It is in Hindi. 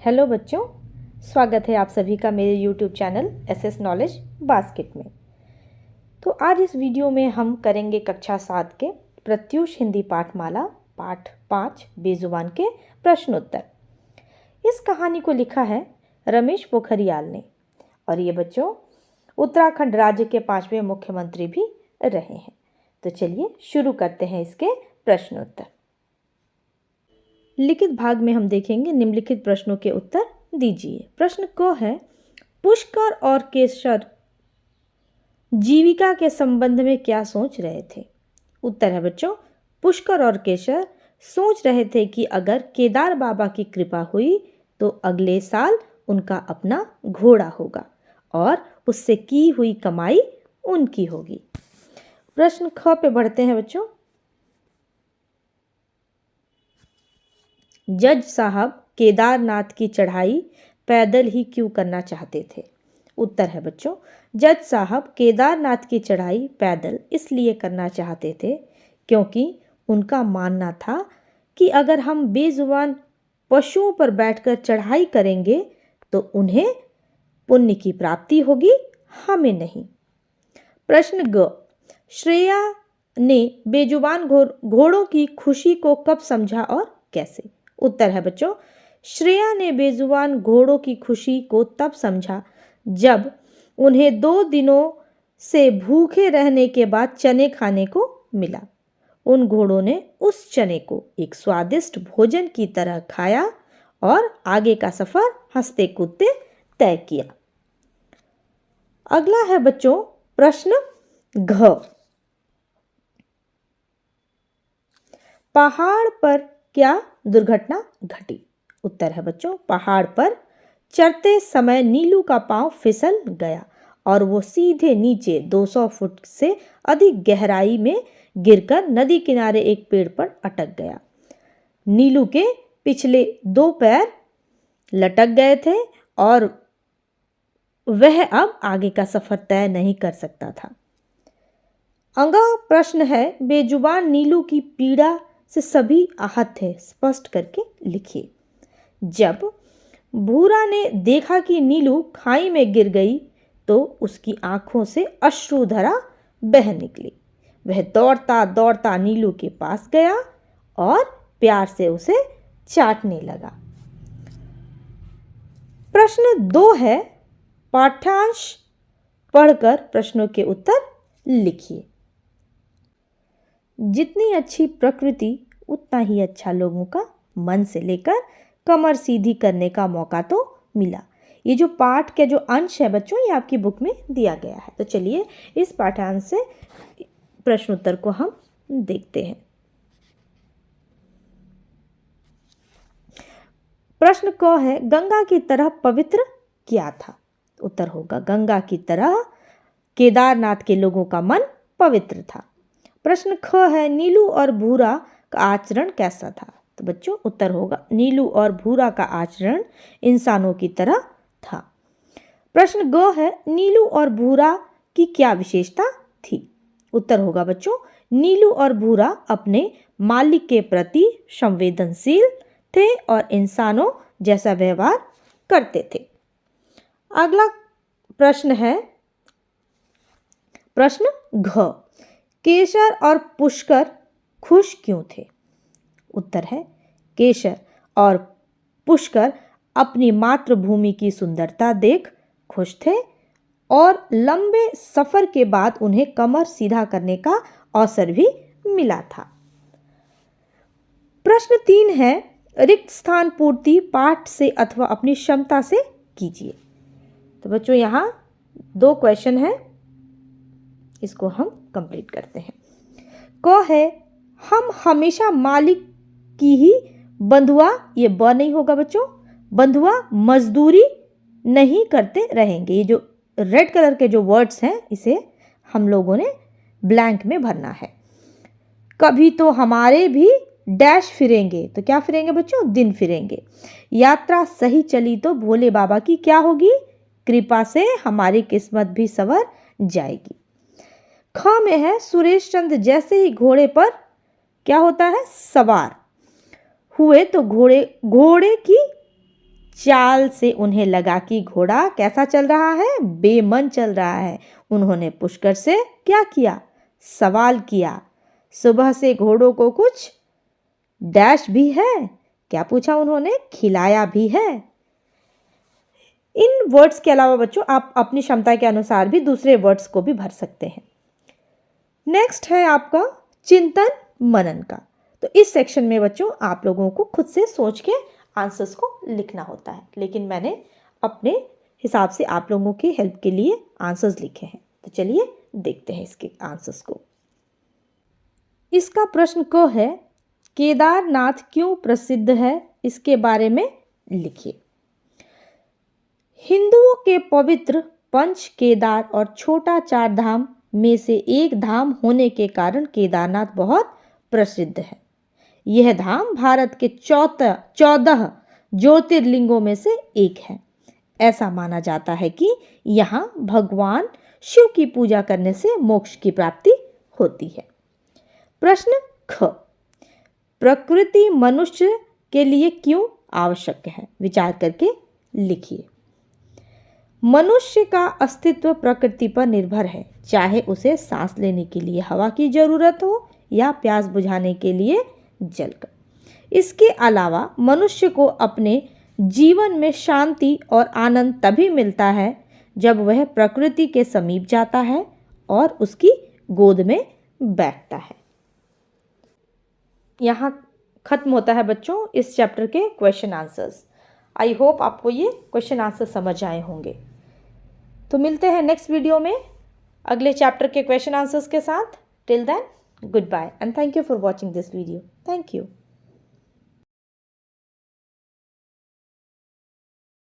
हेलो बच्चों, स्वागत है आप सभी का मेरे YouTube channel SS knowledge basket में। तो आज इस वीडियो में हम करेंगे कक्षा 7 के प्रत्यूष हिंदी पाठमाला पाठ 5 बेजुबान के प्रश्नोत्तर। इस कहानी को लिखा है रमेश पोखरियाल ने और ये बच्चों उत्तराखंड राज्य के 5वें मुख्यमंत्री भी रहे हैं। तो चलिए शुरू करते हैं इसके प्रश्नोत्तर। लिखित भाग में हम देखेंगे निम्नलिखित प्रश्नों के उत्तर दीजिए। प्रश्न क है, पुष्कर और केशर जीविका के संबंध में क्या सोच रहे थे? उत्तर है बच्चों, पुष्कर और केशर सोच रहे थे कि अगर केदार बाबा की कृपा हुई तो अगले साल उनका अपना घोड़ा होगा और उससे की हुई कमाई उनकी होगी। प्रश्न ख पे बढ़ते हैं बच्चों। जज साहब केदारनाथ की चढ़ाई पैदल ही क्यों करना चाहते थे? उत्तर है बच्चों, जज साहब केदारनाथ की चढ़ाई पैदल इसलिए करना चाहते थे क्योंकि उनका मानना था कि अगर हम बेजुबान पशुओं पर बैठकर चढ़ाई करेंगे तो उन्हें पुण्य की प्राप्ति होगी, हमें नहीं। प्रश्न ग, श्रेया ने बेजुबान घोड़ों की खुशी को कब समझा और कैसे? उत्तर है बच्चों, श्रेया ने बेजुबान घोड़ों की खुशी को तब समझा जब उन्हें 2 दिनों से भूखे रहने के बाद चने खाने को मिला। उन घोड़ों ने उस चने को एक स्वादिष्ट भोजन की तरह खाया और आगे का सफर हंसते कूदते तय किया। अगला है बच्चों प्रश्न घ, पहाड़ पर क्या दुर्घटना घटी? उत्तर है बच्चों, पहाड़ पर चढ़ते समय नीलू का पांव फिसल गया और वो सीधे नीचे 200 फुट से अधिक गहराई में गिरकर नदी किनारे एक पेड़ पर अटक गया। नीलू के पिछले 2 पैर लटक गए थे और वह अब आगे का सफर तय नहीं कर सकता था। अगला प्रश्न है, बेजुबान नीलू की पीड़ा से सभी आहत थे, स्पष्ट करके लिखिए। जब भूरा ने देखा कि नीलू खाई में गिर गई तो उसकी आंखों से अश्रुधारा बह निकली। वह दौड़ता दौड़ता नीलू के पास गया और प्यार से उसे चाटने लगा। प्रश्न 2 है, पाठ्यांश पढ़कर प्रश्नों के उत्तर लिखिए। जितनी अच्छी प्रकृति उतना ही अच्छा लोगों का मन से लेकर कमर सीधी करने का मौका तो मिला। ये जो पाठ के जो अंश है बच्चों, ये आपकी बुक में दिया गया है। तो चलिए इस पाठांश से प्रश्न उत्तर को हम देखते हैं। प्रश्न क है, गंगा की तरह पवित्र क्या था? उत्तर होगा, गंगा की तरह केदारनाथ के लोगों का मन पवित्र था। प्रश्न ख है, नीलू और भूरा का आचरण कैसा था? तो बच्चों उत्तर होगा, नीलू और भूरा का आचरण इंसानों की तरह था। प्रश्न ग है, नीलू और भूरा की क्या विशेषता थी? उत्तर होगा बच्चों, नीलू और भूरा अपने मालिक के प्रति संवेदनशील थे और इंसानों जैसा व्यवहार करते थे। अगला प्रश्न है प्रश्न घ, केशर और पुष्कर खुश क्यों थे? उत्तर है, केशर और पुष्कर अपनी मातृभूमि की सुंदरता देख खुश थे और लंबे सफर के बाद उन्हें कमर सीधा करने का अवसर भी मिला था। प्रश्न 3 है, रिक्त स्थान पूर्ति पाठ से अथवा अपनी क्षमता से कीजिए। तो बच्चों यहाँ 2 क्वेश्चन है, इसको हम कंप्लीट करते हैं। क है, हम हमेशा मालिक की ही बंधुआ, ये ब नहीं होगा बच्चों, बंधुआ मजदूरी नहीं करते रहेंगे। ये जो रेड कलर के जो वर्ड्स हैं इसे हम लोगों ने ब्लैंक में भरना है। कभी तो हमारे भी डैश फिरेंगे, तो क्या फिरेंगे बच्चों? दिन फिरेंगे। यात्रा सही चली तो भोले बाबा की क्या होगी? कृपा से हमारी किस्मत भी संवर जाएगी। ख में है, सुरेश चंद्र जैसे ही घोड़े पर क्या होता है? सवार हुए तो घोड़े की चाल से उन्हें लगा कि घोड़ा कैसा चल रहा है, बेमन चल रहा है। उन्होंने पुष्कर से क्या किया, सवाल किया, सुबह से घोड़ों को कुछ डैश भी है, क्या पूछा उन्होंने, खिलाया भी है। इन वर्ड्स के अलावा बच्चों आप अपनी क्षमता के अनुसार भी दूसरे वर्ड्स को भी भर सकते हैं। नेक्स्ट है आपका चिंतन मनन का। तो इस सेक्शन में बच्चों आप लोगों को खुद से सोच के आंसर्स को लिखना होता है, लेकिन मैंने अपने हिसाब से आप लोगों की हेल्प के लिए आंसर्स लिखे हैं। तो चलिए देखते हैं इसके आंसर्स को। इसका प्रश्न क है, केदारनाथ क्यों प्रसिद्ध है, इसके बारे में लिखिए। हिंदुओं के पवित्र पंच केदार और छोटा चार धाम में से एक धाम होने के कारण केदारनाथ बहुत प्रसिद्ध है। यह धाम भारत के 14 ज्योतिर्लिंगों में से एक है। ऐसा माना जाता है कि यहाँ भगवान शिव की पूजा करने से मोक्ष की प्राप्ति होती है। प्रश्न ख, प्रकृति मनुष्य के लिए क्यों आवश्यक है, विचार करके लिखिए। मनुष्य का अस्तित्व प्रकृति पर निर्भर है, चाहे उसे सांस लेने के लिए हवा की जरूरत हो या प्यास बुझाने के लिए जल का। इसके अलावा मनुष्य को अपने जीवन में शांति और आनंद तभी मिलता है जब वह प्रकृति के समीप जाता है और उसकी गोद में बैठता है। यहाँ खत्म होता है बच्चों इस चैप्टर के क्वेश्चन आंसर्स। आई होप आपको ये क्वेश्चन आंसर समझ आए होंगे। तो मिलते हैं नेक्स्ट वीडियो में अगले चैप्टर के क्वेश्चन आंसर्स के साथ। Till then, goodbye and thank you for watching this video. Thank you.